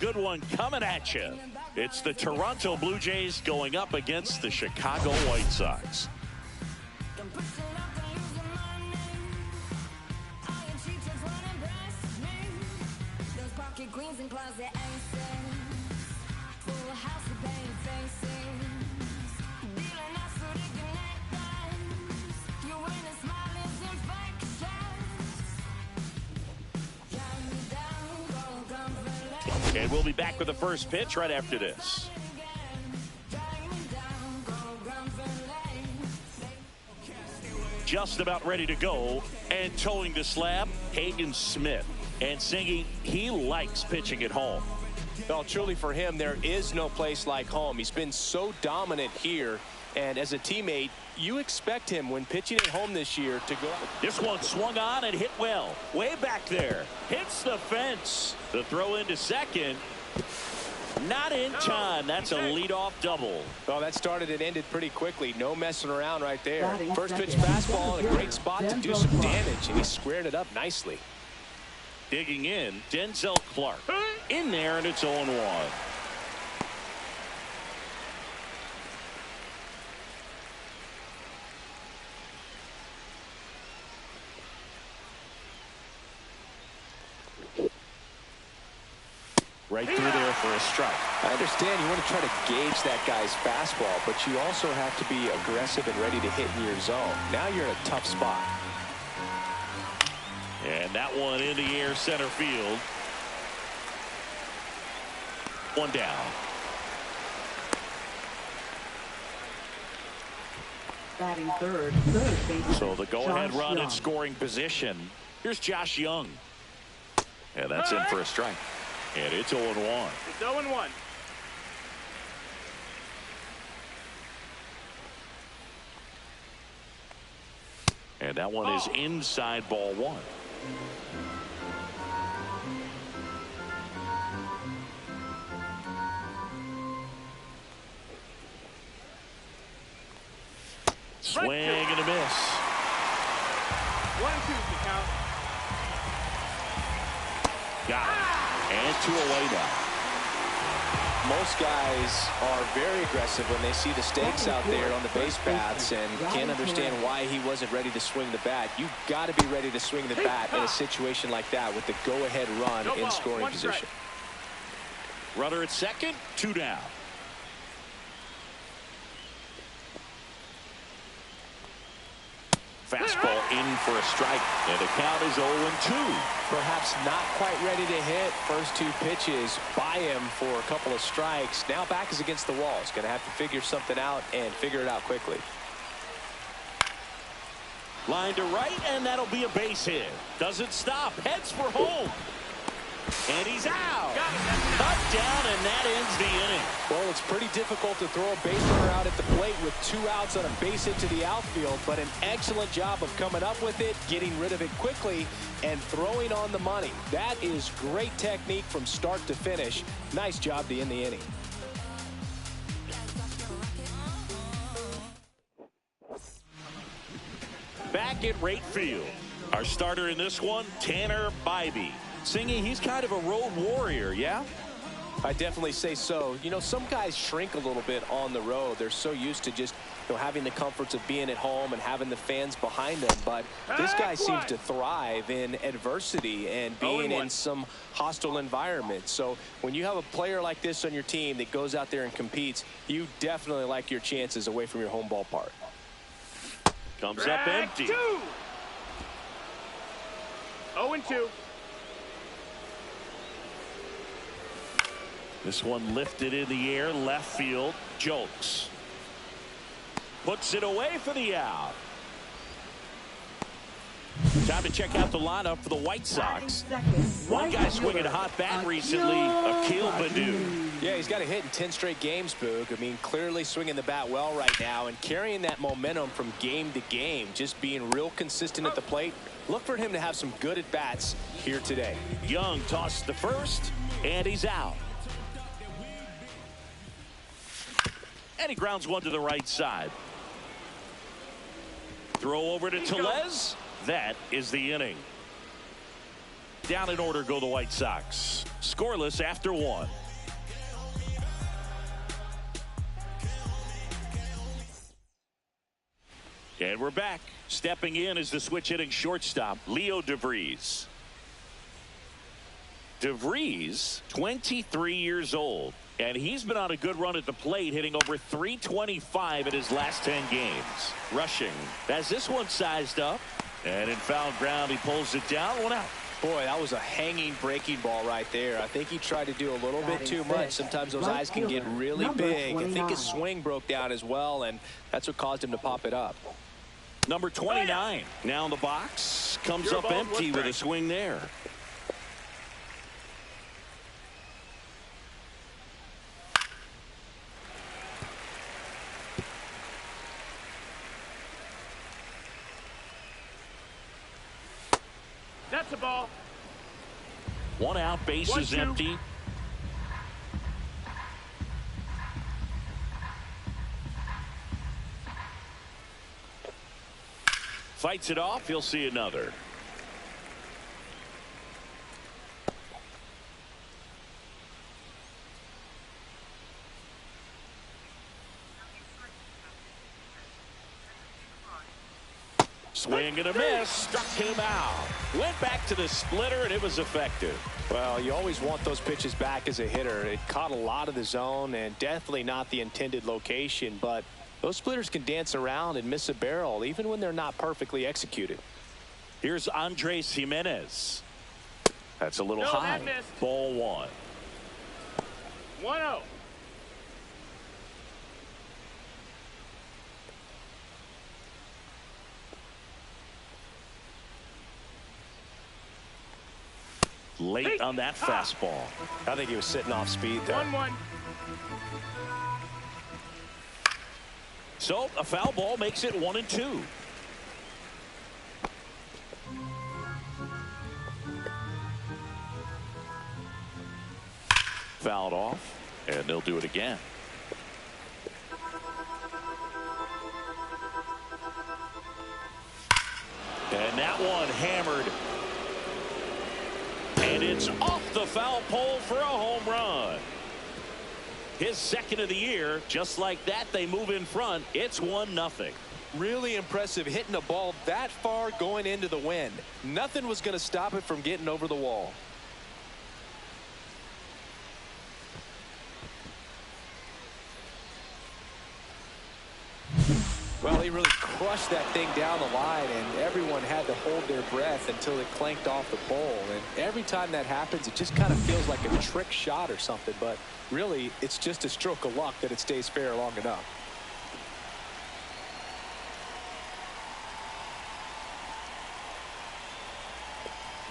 Good one coming at you. It's the Toronto Blue Jays going up against the Chicago White Sox. And we'll be back with the first pitch right after this. Just about ready to go and towing the slab, Hagen Smith. And singing, he likes pitching at home. Well, truly for him, there is no place like home. He's been so dominant here. And as a teammate, you expect him when pitching at home this year to go. This one swung on and hit well. Way back there. Hits the fence. The throw into second. Not in time. That's a leadoff double. Well, that started and ended pretty quickly. No messing around right there. First pitch fastball in a great spot to do some damage, and he squared it up nicely. Digging in, Denzel Clark. In there, and it's 0-1. Right through there for a strike. I understand you want to try to gauge that guy's fastball, but you also have to be aggressive and ready to hit in your zone. Now you're in a tough spot. And that one in the air center field. One down. Batting third baseman. So the go-ahead Josh run Young. in scoring position. Here's Josh Young. And that's in for a strike. And it's 0-1. It's 0-1. And that one is inside ball one. Swing and a miss. 1-2 the count. Got it. And 2 away now. Most guys are very aggressive when they see the stakes out there on the base paths and can't understand why he wasn't ready to swing the bat. You've got to be ready to swing the bat in a situation like that with the go-ahead run in scoring position. Runner at second, 2 down. Fastball in for a strike, and the count is 0-2. Perhaps not quite ready to hit. First 2 pitches by him for a couple of strikes. Now back is against the wall. He's going to have to figure something out and figure it out quickly. Line to right, and that'll be a base hit. Doesn't stop, heads for home. And he's out. Cut down, and that ends the inning. Well, it's pretty difficult to throw a base runner out at the plate with 2 outs on a base hit to the outfield, but an excellent job of coming up with it, getting rid of it quickly, and throwing on the money. That is great technique from start to finish. Nice job to end the inning. Back at right field. Our starter in this one, Tanner Bibee. Singing, he's kind of a road warrior, yeah? I definitely say so. You know, some guys shrink a little bit on the road. They're so used to just, you know, having the comforts of being at home and having the fans behind them. But this guy seems to thrive in adversity and being in some hostile environments. So when you have a player like this on your team that goes out there and competes, you definitely like your chances away from your home ballpark. Comes up empty. 0-2. This one lifted in the air, left field. Jokes. Puts it away for the out. Time to check out the lineup for the White Sox. One guy swinging a hot bat recently, Akil Baddoo. Yeah, he's got a hit in 10 straight games, Boog. I mean, clearly swinging the bat well right now and carrying that momentum from game to game, just being real consistent at the plate. Look for him to have some good at-bats here today. Young tossed the first, and he's out. And he grounds one to the right side. Throw over to Tellez. That is the inning. Down in order go the White Sox. scoreless after one. And we're back. Stepping in is the switch hitting shortstop, Leo DeVries. DeVries, 23 years old, and he's been on a good run at the plate, hitting over .325 in his last 10 games. Rushing has this one sized up, and in foul ground, he pulls it down. One out. Boy, that was a hanging breaking ball right there. I think he tried to do a little bit too much. Sometimes those eyes can get really big. I think his swing broke down as well, and that's what caused him to pop it up. Number 29 now in the box, comes up empty with a swing there. That's a ball. One out, bases empty. Fights it off. He'll see another. Swing and a miss. Struck him out. Went back to the splitter, and it was effective. Well, you always want those pitches back as a hitter. It caught a lot of the zone and definitely not the intended location, but those splitters can dance around and miss a barrel even when they're not perfectly executed. Here's Andres Gimenez. That's a little No, high. that missed. Ball one. 1-0. Late on that fastball. I think he was sitting off speed there. 1-1. So a foul ball makes it 1-2. Fouled off, and they'll do it again. And that one hammered. And it's off the foul pole for a home run. His second of the year. Just like that, they move in front. It's 1-0. Really impressive, hitting a ball that far going into the wind. Nothing was going to stop it from getting over the wall. Well, he really crushed that thing down the line, and everyone had to hold their breath until it clanked off the pole. And every time that happens, it just kind of feels like a trick shot or something. But really, it's just a stroke of luck that it stays fair long enough.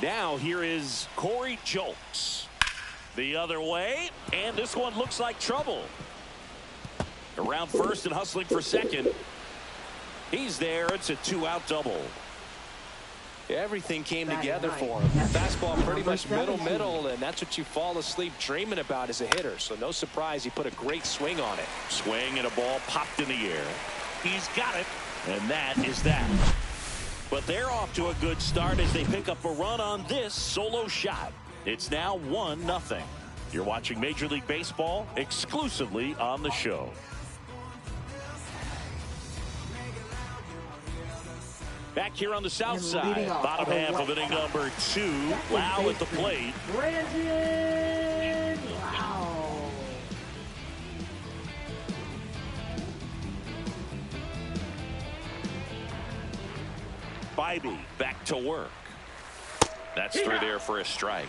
Now here is Corey Julks. The other way, and this one looks like trouble. Around first and hustling for second. He's there. It's a 2-out double. Everything came together for him. Fastball pretty much middle, and that's what you fall asleep dreaming about as a hitter. So no surprise he put a great swing on it. Swing and a ball popped in the air. He's got it, and that is that. But they're off to a good start as they pick up a run on this solo shot. It's now 1-0. You're watching Major League Baseball exclusively on the show. Back here on the south side, bottom half of inning number 2. Lau at the plate. Brandon Lau. Bibee back to work. That's through there for a strike.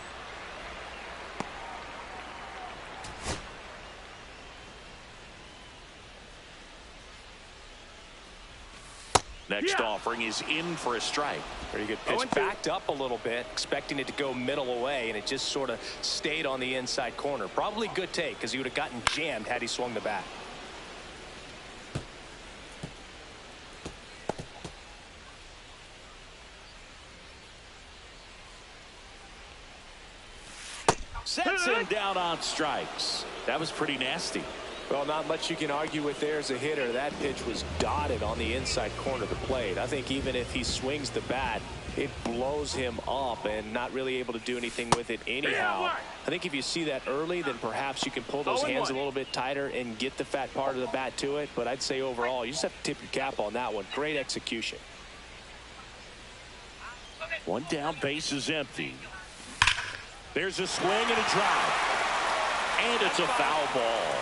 Next offering is in for a strike. Pretty good pitch. Backed up a little bit, expecting it to go middle away, and it just sort of stayed on the inside corner. Probably good take, because he would have gotten jammed had he swung the bat. Sets him down on strikes. That was pretty nasty. Well, not much you can argue with there as a hitter. That pitch was dotted on the inside corner of the plate. I think even if he swings the bat, it blows him up and not really able to do anything with it anyhow. I think if you see that early, then perhaps you can pull those hands a little bit tighter and get the fat part of the bat to it. But I'd say overall, you just have to tip your cap on that one. Great execution. One down, base is empty. There's a swing and a drive. And it's a foul ball.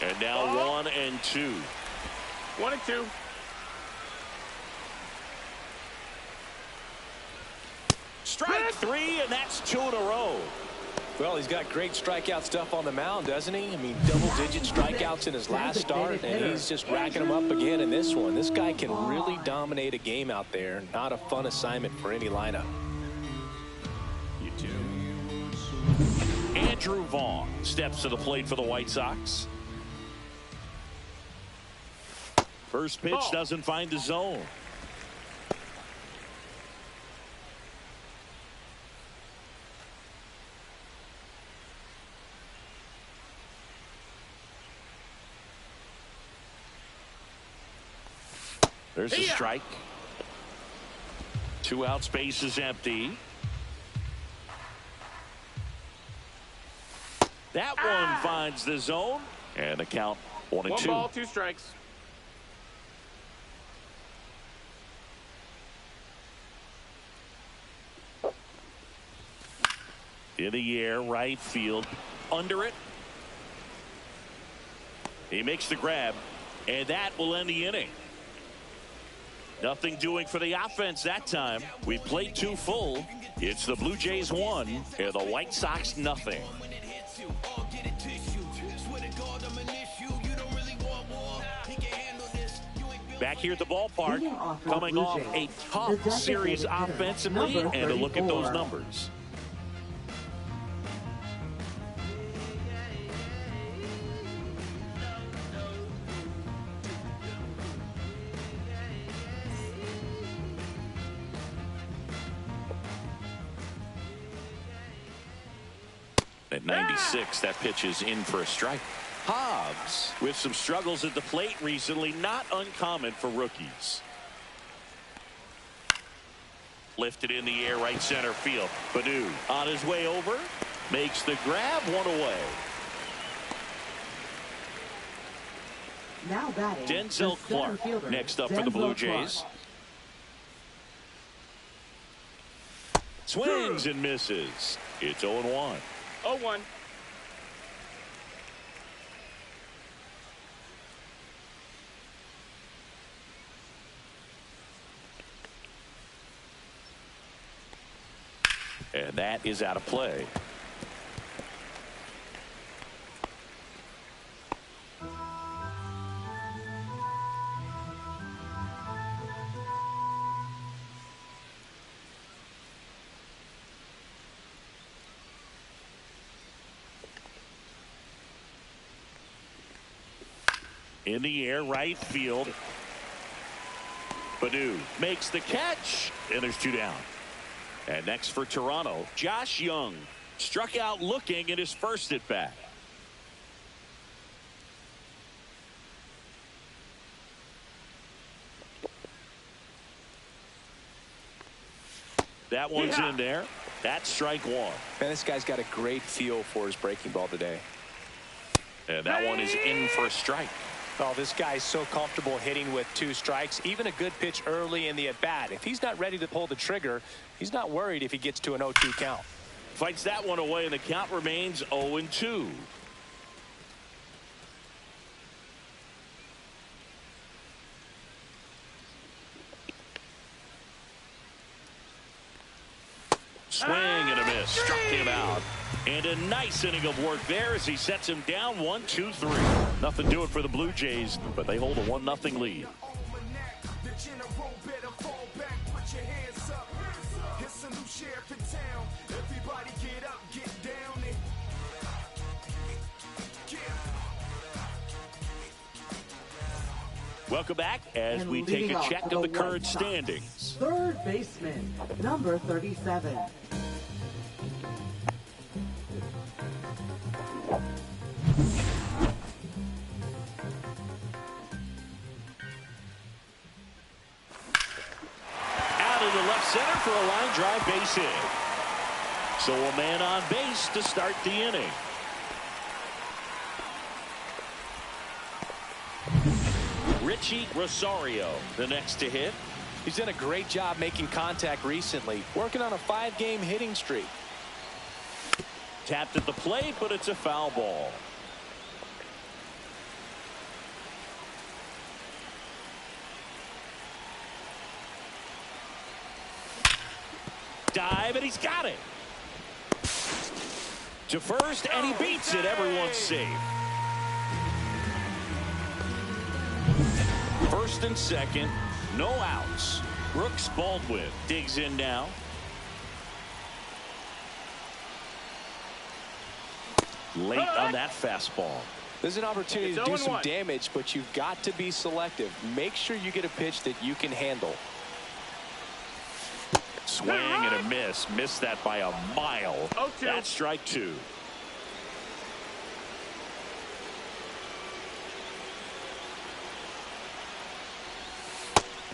And now 1-2. 1-2. Strike 3, and that's 2 in a row. Well, he's got great strikeout stuff on the mound, doesn't he? I mean, double-digit strikeouts in his last start, and he's just racking them up again in this one. This guy can really dominate a game out there. Not a fun assignment for any lineup. You do. Andrew Vaughn steps to the plate for the White Sox. First pitch doesn't find the zone. There's a strike. 2 outs, base is empty. That one finds the zone, and the count 1-2. 1 ball, 2 strikes. In the air, right field, under it. He makes the grab, and that will end the inning. Nothing doing for the offense that time. We played 2 full. It's the Blue Jays 1 and the White Sox nothing. Back here at the ballpark, coming off a tough series offensively, and a look at those numbers. At 96, that pitch is in for a strike. Hobbs with some struggles at the plate recently, not uncommon for rookies. Lifted in the air, right center field. Badu on his way over, makes the grab, 1 away. Now batting, Denzel Clark next up for the Blue Jays. Swings and misses. It's 0-1. 0-1. And that is out of play. In the air, right field. Badu makes the catch, and there's 2 down. And next for Toronto, Josh Young struck out looking at his first at bat. That one's in there. That's strike 1. Man, this guy's got a great feel for his breaking ball today. And that one is in for a strike. Oh, this guy's so comfortable hitting with 2 strikes. Even a good pitch early in the at-bat. If he's not ready to pull the trigger, he's not worried if he gets to an 0-2 count. Fights that one away, and the count remains 0-2. Swing and a miss. Struck him out. And a nice inning of work there as he sets him down 1-2-3. Nothing doing for the Blue Jays, but they hold a 1-0 lead. Welcome back as And we take leading a off check for of the the current White Sox, standings. third baseman, number 37. Out of the left center for a line drive base hit. So a man on base to start the inning. Richie Rosario, the next to hit. He's done a great job making contact recently, working on a 5-game hitting streak. Tapped at the plate, but it's a foul ball. Dive, and he's got it. To first, and he beats it. Everyone's safe. First and second, no outs. Brooks Baldwin digs in now. Late on that fastball. There's an opportunity to do It's some 0-1. damage, but you've got to be selective. Make sure you get a pitch that you can handle. Swing and a miss. Missed that by a mile. 0-2. That's strike two.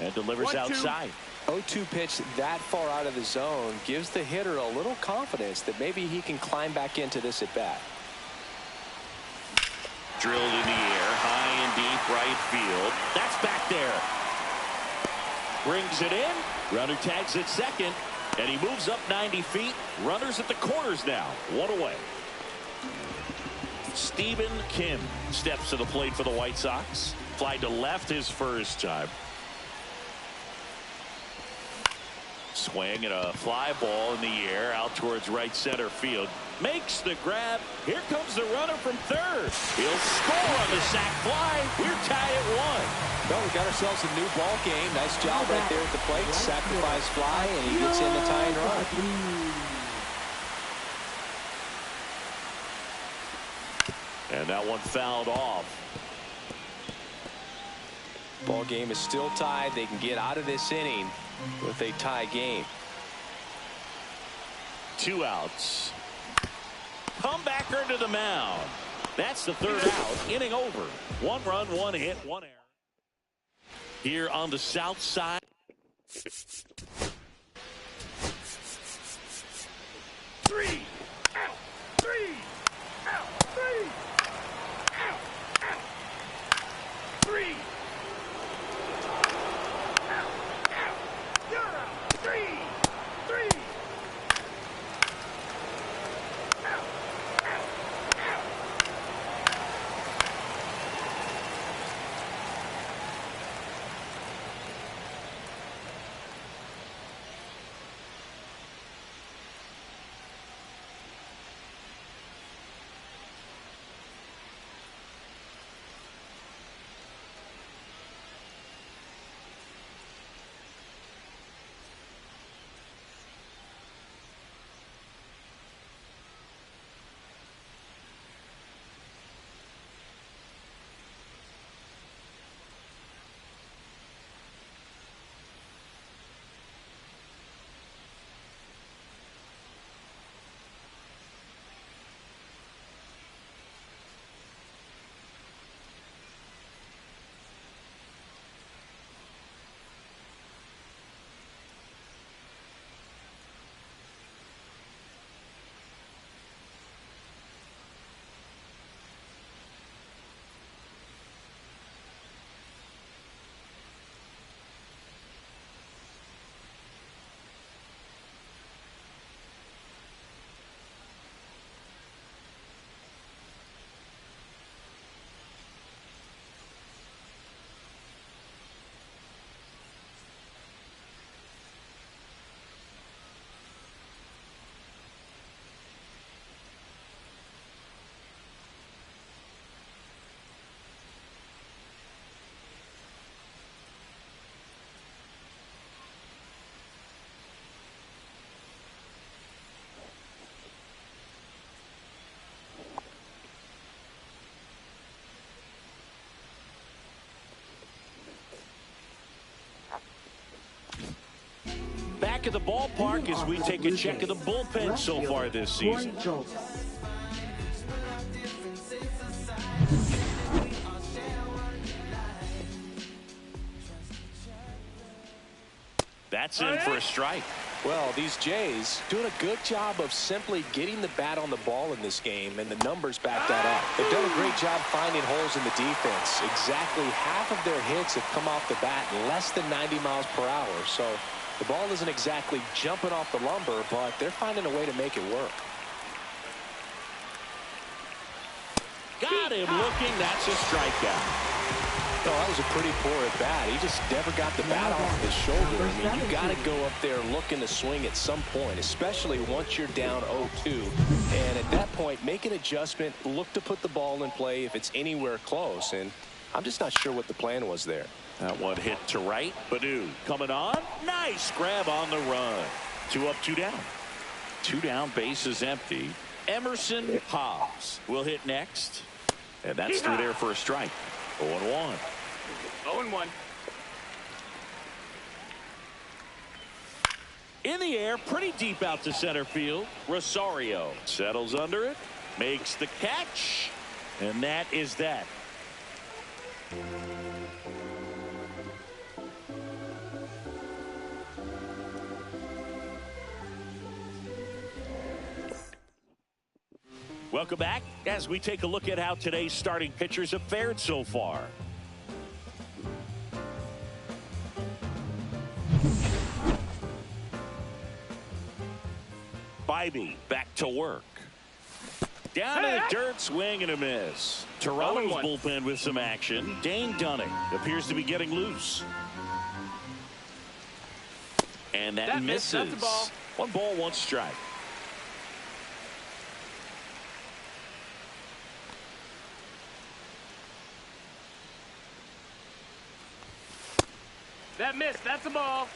And delivers 1-2. outside. 0-2 pitch that far out of the zone gives the hitter a little confidence that maybe he can climb back into this at bat. Drilled in the air, high and deep right field. That's back there. Brings it in. Runner tags at second. And he moves up 90 feet. Runners at the corners now. One away. Stephen Kim steps to the plate for the White Sox. Fly to left his first time. Swing and a fly ball in the air out towards right center field. Makes the grab. Here comes the runner from third. He'll score on the sac fly. We're tied at 1. Well, we got ourselves a new ball game. Nice job right there at the plate. Sacrifice fly, and he gets in the tying run. And that one fouled off. Ball game is still tied. They can get out of this inning with a tie game. 2 outs. Comebacker to the mound. That's the third out. Inning over. 1 run, 1 hit, 1 error. Here on the south side. 3 out. 3 out. 3 out. 3 out. You're out. 3 3 out. back at the ballpark as we take a check of the bullpen so far this season. That's in for a strike. Well, these Jays doing a good job of simply getting the bat on the ball in this game, and the numbers back that up. They've done a great job finding holes in the defense. Exactly half of their hits have come off the bat less than 90 miles per hour. So the ball isn't exactly jumping off the lumber, but they're finding a way to make it work. Got him looking. That's a strikeout. Oh, that was a pretty poor at bat. He just never got the bat off his shoulder. I mean, you got to go up there looking to swing at some point, especially once you're down 0-2. And at that point, make an adjustment, look to put the ball in play if it's anywhere close. And I'm just not sure what the plan was there. That one hit to right. Baddoo coming on. Nice grab on the run. 2 up, 2 down. 2 down, base is empty. Emerson Hobbs will hit next. And that's through there for a strike. 0-1. 0-1. In the air, pretty deep out to center field. Rosario settles under it, makes the catch, and that is that. Welcome back as we take a look at how today's starting pitchers have fared so far. Bibee back to work. Down in the dirt, swing and a miss. Toronto's bullpen with some action. Dane Dunning appears to be getting loose. And that misses. That's the ball. 1 ball, 1 strike. That missed. That's a ball.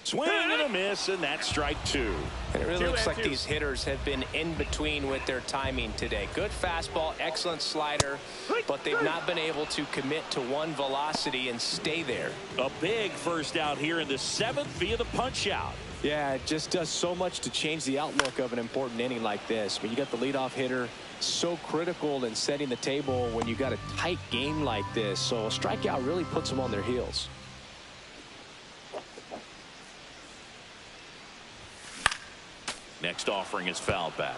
Swing and a miss, and that's strike 2. And it really looks like these hitters have been in between with their timing today. Good fastball, excellent slider, but they've not been able to commit to one velocity and stay there. A big first out here in the 7th via the punch out. Yeah, it just does so much to change the outlook of an important inning like this. When you got the leadoff hitter, so critical in setting the table when you got a tight game like this. So a strikeout really puts them on their heels. Next offering is fouled back.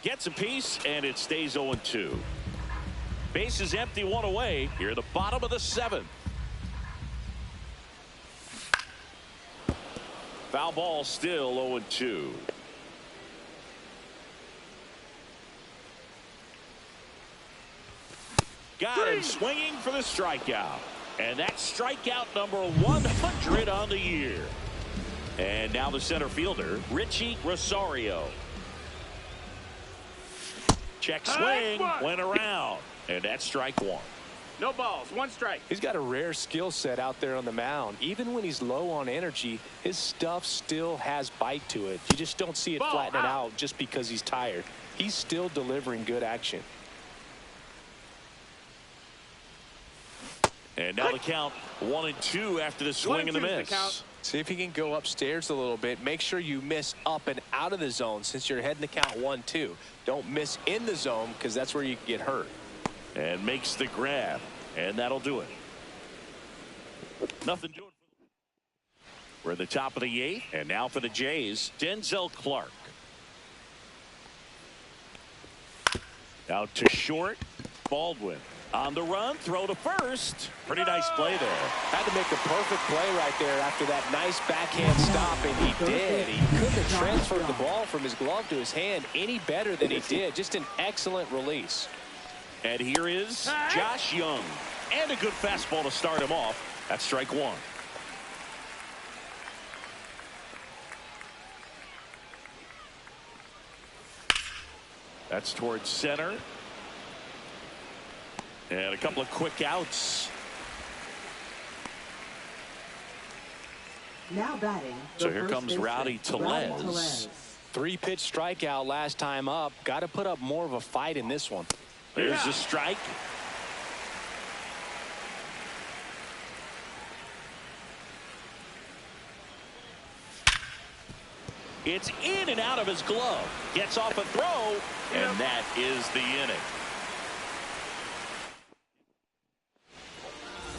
Gets a piece, and it stays 0-2. Base is empty, 1 away. Here at the bottom of the 7th. Foul ball, still 0-2. Got him swinging for the strikeout. And that's strikeout number 100 on the year. And now the center fielder, Richie Rosario. Check swing, went around. And that's strike 1. No balls. 1 strike. He's got a rare skill set out there on the mound. Even when he's low on energy, his stuff still has bite to it. You just don't see it flattening out just because he's tired. He's still delivering good action. And now the count 1-2 after the swing and the miss. See if he can go upstairs a little bit. Make sure you miss up and out of the zone since you're heading the count 1-2. Don't miss in the zone because that's where you can get hurt. And makes the grab. And that'll do it. Nothing doing. We're at the top of the 8th. And now for the Jays, Denzel Clark. Out to short. Baldwin. On the run, throw to first. Pretty nice play there. Had to make a perfect play right there after that nice backhand stop, and he did. He couldn't have transferred the ball from his glove to his hand any better than he did. Just an excellent release. And here is Josh Young. And a good fastball to start him off. That's strike 1. That's towards center. And a couple of quick outs. Now batting. So here comes Rowdy Tellez. 3-pitch strikeout last time up. Got to put up more of a fight in this one. There's the strike. It's in and out of his glove. Gets off a throw, and that is the inning.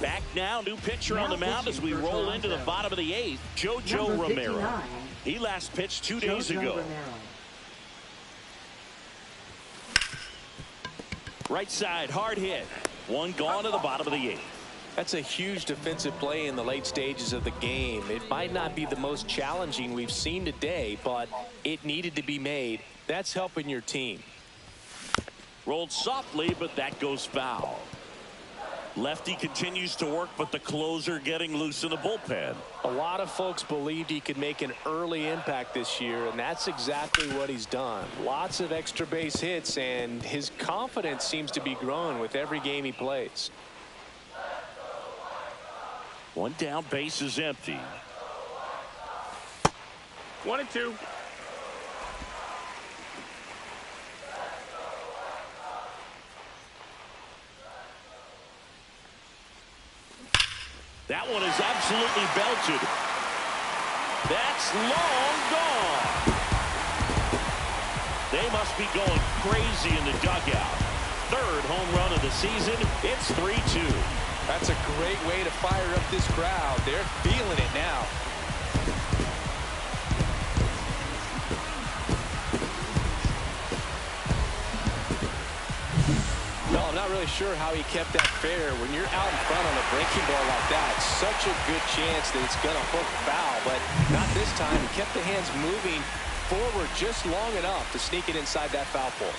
Back now, new pitcher on the mound as we roll into the bottom of the 8th, JoJo Romero. He last pitched 2 days ago. Right side, hard hit. One gone to the bottom of the 8th. That's a huge defensive play in the late stages of the game. It might not be the most challenging we've seen today, but it needed to be made. That's helping your team. Rolled softly, but that goes foul. Lefty continues to work, but the closer getting loose in the bullpen. A lot of folks believed he could make an early impact this year, and that's exactly what he's done. Lots of extra base hits, and his confidence seems to be growing with every game he plays. One down, base is empty. 1-2. That one is absolutely belted. That's long gone. They must be going crazy in the dugout. 3rd home run of the season. It's 3-2. That's a great way to fire up this crowd. They're feeling it now. No, I'm not really sure how he kept that fair. When you're out in front on a breaking ball like that, it's such a good chance that it's going to hook foul, but not this time. He kept the hands moving forward just long enough to sneak it inside that foul pole.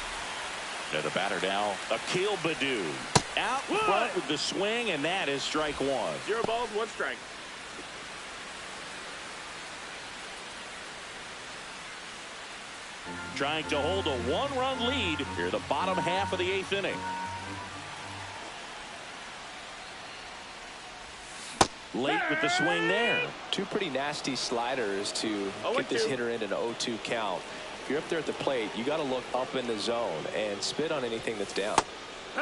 To the batter now, Akil Baddoo. Out front with the swing, and that is strike 1. 0 balls, 1 strike. Trying to hold a 1-run lead here the bottom half of the 8th inning. Late with the swing there. 2 pretty nasty sliders to get this hitter into an 0-2 count. If you're up there at the plate, you got to look up in the zone and spit on anything that's down.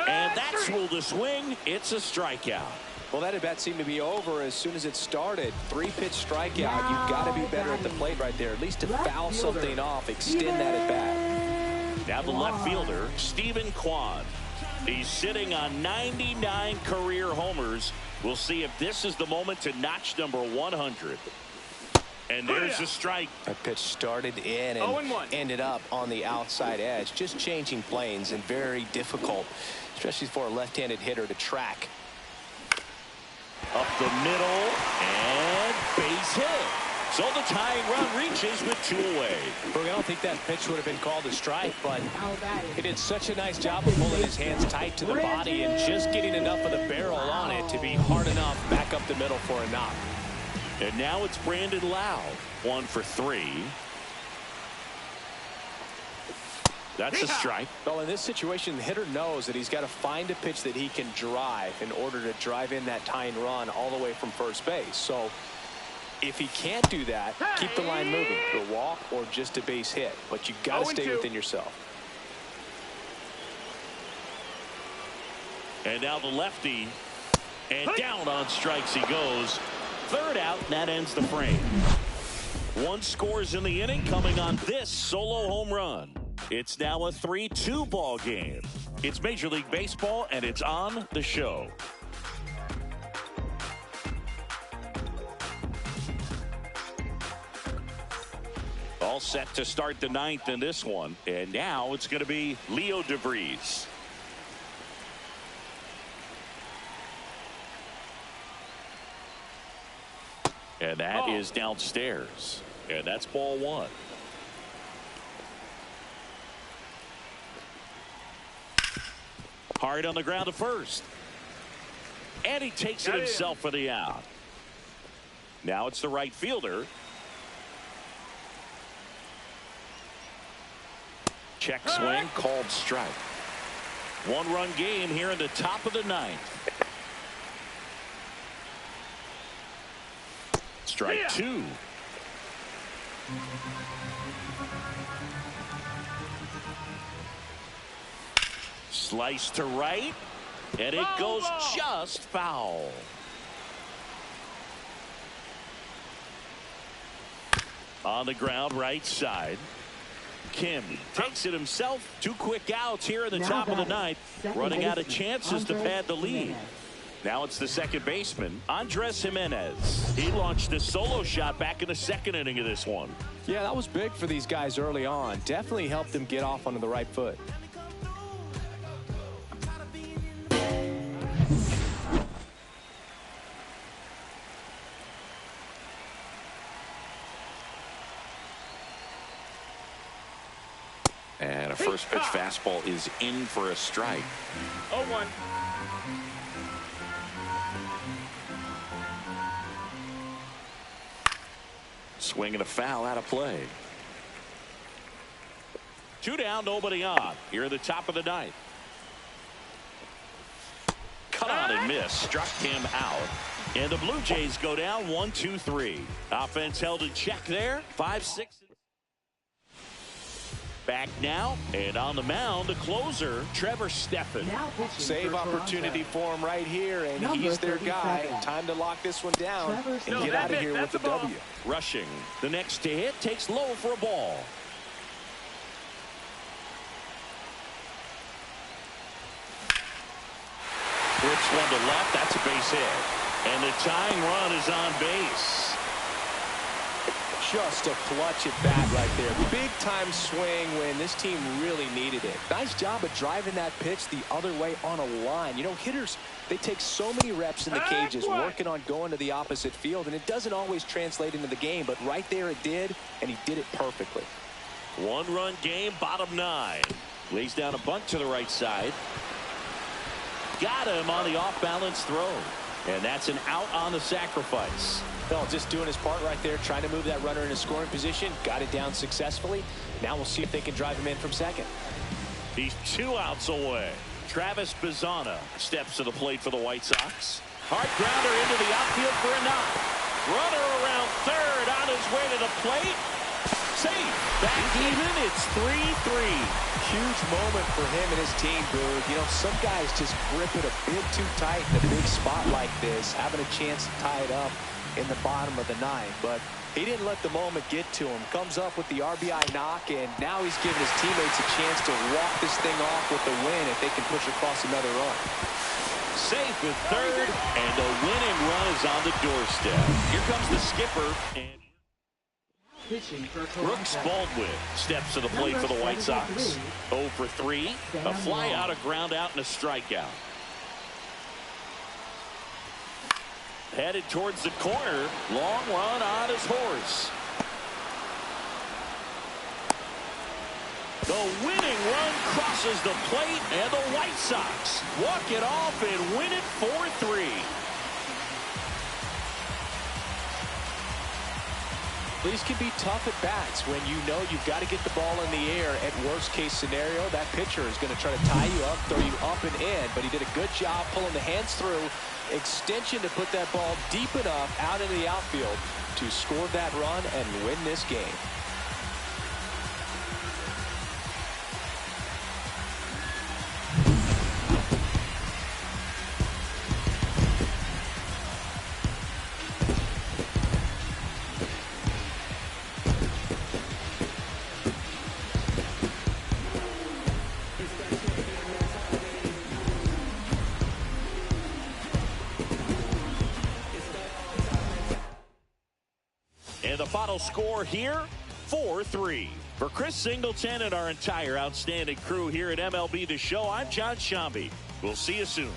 And that's ruled a swing. It's a strikeout. Well, that at bat seemed to be over as soon as it started. 3-pitch strikeout. You've got to be better at the plate right there, at least to foul something off, extend that at bat. Now the left fielder, Stephen Kwan. He's sitting on 99 career homers. We'll see if this is the moment to notch number 100. And there's a strike. That pitch started in and ended up on the outside edge. Just changing planes and very difficult, especially for a left-handed hitter to track. Up the middle and base hit. So the tying run reaches with 2 away. I don't think that pitch would have been called a strike, but he did such a nice job of pulling his hands tight to the body and just getting enough of the barrel on it to be hard enough back up the middle for a knock. And now it's Brandon Lowe. 1 for 3. That's a strike. Well, in this situation, the hitter knows that he's got to find a pitch that he can drive in order to drive in that tying run all the way from first base. So if he can't do that, keep the line moving. A walk or just a base hit. But you've got to stay within yourself. And now the lefty. And down on strikes he goes. 3rd out, and that ends the frame. 1 scores in the inning coming on this solo home run. It's now a 3-2 ball game. It's Major League Baseball, and it's on the show. All set to start the 9th in this one. And now it's going to be Leo DeVries. And that is downstairs. And that's ball 1. Hard on the ground to first. And he takes it himself for the out. Now it's the right fielder. Check swing, called strike. 1-run game here in the top of the 9th. Strike two. Slice to right, and it goes just foul. On the ground, right side. Kim takes it himself. 2 quick outs here in the top of the ninth. Running out of chances to pad the lead. Now it's the second baseman, Andres Gimenez. He launched a solo shot back in the second inning of this one. Yeah, that was big for these guys early on. Definitely helped them get off onto the right foot. And a first pitch fastball is in for a strike. 0-1. Swing and a foul out of play. 2 down, nobody on. Here at the top of the ninth. Cut on and miss. Struck him out. And the Blue Jays go down 1-2-3. Offense held in check there. 5-6. Back now, and on the mound, the closer, Trevor Stephan. Save opportunity for him right here, and he's their guy. Time to lock this one down and get out of here with the W. Rushing. The next to hit takes low for a ball. Flips one to left. That's a base hit. And the tying run is on base. Just a clutch at bat right there. Big time swing when this team really needed it. Nice job of driving that pitch the other way on a line. You know, hitters, they take so many reps in the cages working on going to the opposite field, and it doesn't always translate into the game, but right there it did, and he did it perfectly. 1-run game, bottom 9. Lays down a bunt to the right side. Got him on the off-balance throw. And that's an out on the sacrifice. No, just doing his part right there, trying to move that runner in a scoring position. Got it down successfully. Now we'll see if they can drive him in from second. He's 2 outs away. Travis Bazzana steps to the plate for the White Sox. Hard grounder into the outfield for a knock. Runner around third on his way to the plate. Safe. Back even. It's 3-3. Huge moment for him and his team, Boog. You know, some guys just grip it a bit too tight in a big spot like this, having a chance to tie it up in the bottom of the ninth. But he didn't let the moment get to him. Comes up with the RBI knock, and now he's giving his teammates a chance to walk this thing off with the win if they can push across another run. Safe with third, and the winning run is on the doorstep. Here comes the skipper. And Brooks Baldwin steps to the plate for the White Sox. 0 for 3. A fly out, a ground out, and a strikeout. Headed towards the corner. Long run on his horse. The winning run crosses the plate, and the White Sox walk it off and win it 4-3. These can be tough at bats when you know you've got to get the ball in the air. At worst case scenario, that pitcher is going to try to tie you up, throw you up and in, but he did a good job pulling the hands through. Extension to put that ball deep enough out into the outfield to score that run and win this game. And the final score here, 4-3. For Chris Singleton and our entire outstanding crew here at MLB The Show, I'm John Shambi. We'll see you soon.